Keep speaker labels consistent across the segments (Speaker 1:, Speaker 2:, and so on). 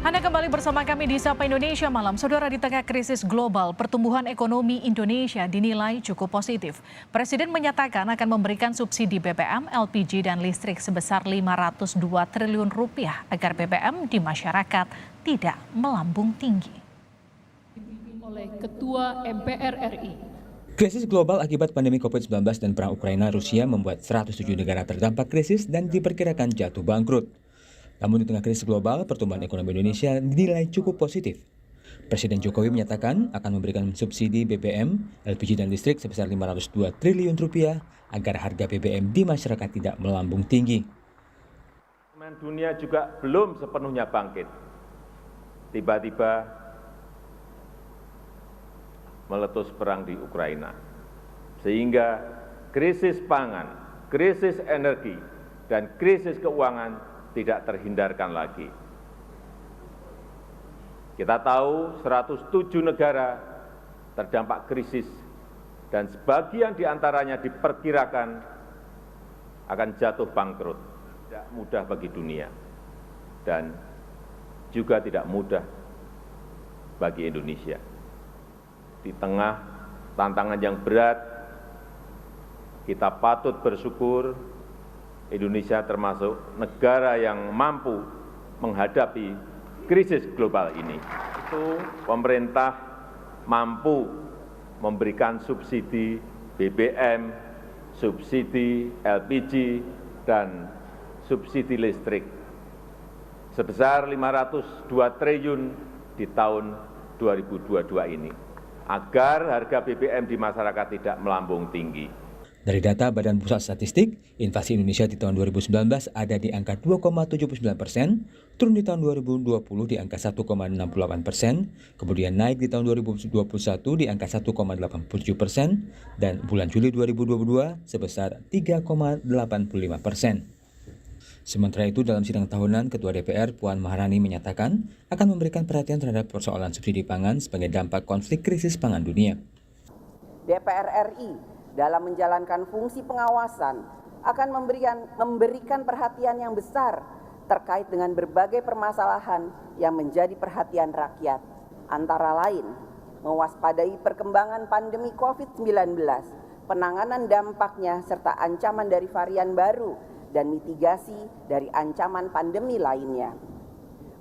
Speaker 1: Anda kembali bersama kami di Sapa Indonesia Malam. Saudara, di tengah krisis global, pertumbuhan ekonomi Indonesia dinilai cukup positif. Presiden menyatakan akan memberikan subsidi BBM, LPG, dan listrik sebesar 502 triliun rupiah agar BBM di masyarakat tidak melambung tinggi.
Speaker 2: Oleh Ketua MPR RI.
Speaker 3: Krisis global akibat pandemi COVID-19 dan perang Ukraina-Rusia membuat 107 negara terdampak krisis dan diperkirakan jatuh bangkrut. Namun di tengah krisis global, pertumbuhan ekonomi Indonesia dinilai cukup positif. Presiden Jokowi menyatakan akan memberikan subsidi BBM, LPG dan listrik sebesar 502 triliun rupiah agar harga BBM di masyarakat tidak melambung tinggi.
Speaker 4: Dunia juga belum sepenuhnya bangkit. Tiba-tiba meletus perang di Ukraina. Sehingga krisis pangan, krisis energi, dan krisis keuangan tidak terhindarkan lagi. Kita tahu 107 negara terdampak krisis dan sebagian diantaranya diperkirakan akan jatuh bangkrut. Tidak mudah bagi dunia dan juga tidak mudah bagi Indonesia. Di tengah tantangan yang berat, kita patut bersyukur Indonesia termasuk negara yang mampu menghadapi krisis global ini. Itu pemerintah mampu memberikan subsidi BBM, subsidi LPG, dan subsidi listrik sebesar 502 triliun di tahun 2022 ini, agar harga BBM di masyarakat tidak melambung tinggi.
Speaker 3: Dari data Badan Pusat Statistik, inflasi Indonesia di tahun 2019 ada di angka 2,79%, turun di tahun 2020 di angka 1,68%, kemudian naik di tahun 2021 di angka 1,87%, dan bulan Juli 2022 sebesar 3,85%. Sementara itu, dalam sidang tahunan, Ketua DPR Puan Maharani menyatakan akan memberikan perhatian terhadap persoalan subsidi pangan sebagai dampak konflik krisis pangan dunia.
Speaker 5: DPR RI dalam menjalankan fungsi pengawasan akan memberikan perhatian yang besar terkait dengan berbagai permasalahan yang menjadi perhatian rakyat, antara lain mewaspadai perkembangan pandemi COVID-19, penanganan dampaknya serta ancaman dari varian baru dan mitigasi dari ancaman pandemi lainnya,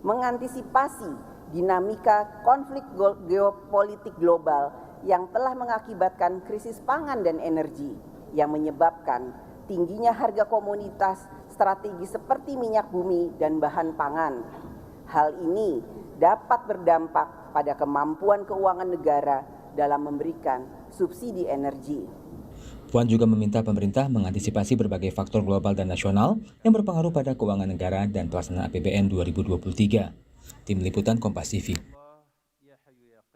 Speaker 5: mengantisipasi dinamika konflik geopolitik global yang telah mengakibatkan krisis pangan dan energi yang menyebabkan tingginya harga komoditas strategis seperti minyak bumi dan bahan pangan. Hal ini dapat berdampak pada kemampuan keuangan negara dalam memberikan subsidi energi.
Speaker 3: Puan juga meminta pemerintah mengantisipasi berbagai faktor global dan nasional yang berpengaruh pada keuangan negara dan pelaksanaan APBN 2023. Tim Liputan Kompas TV.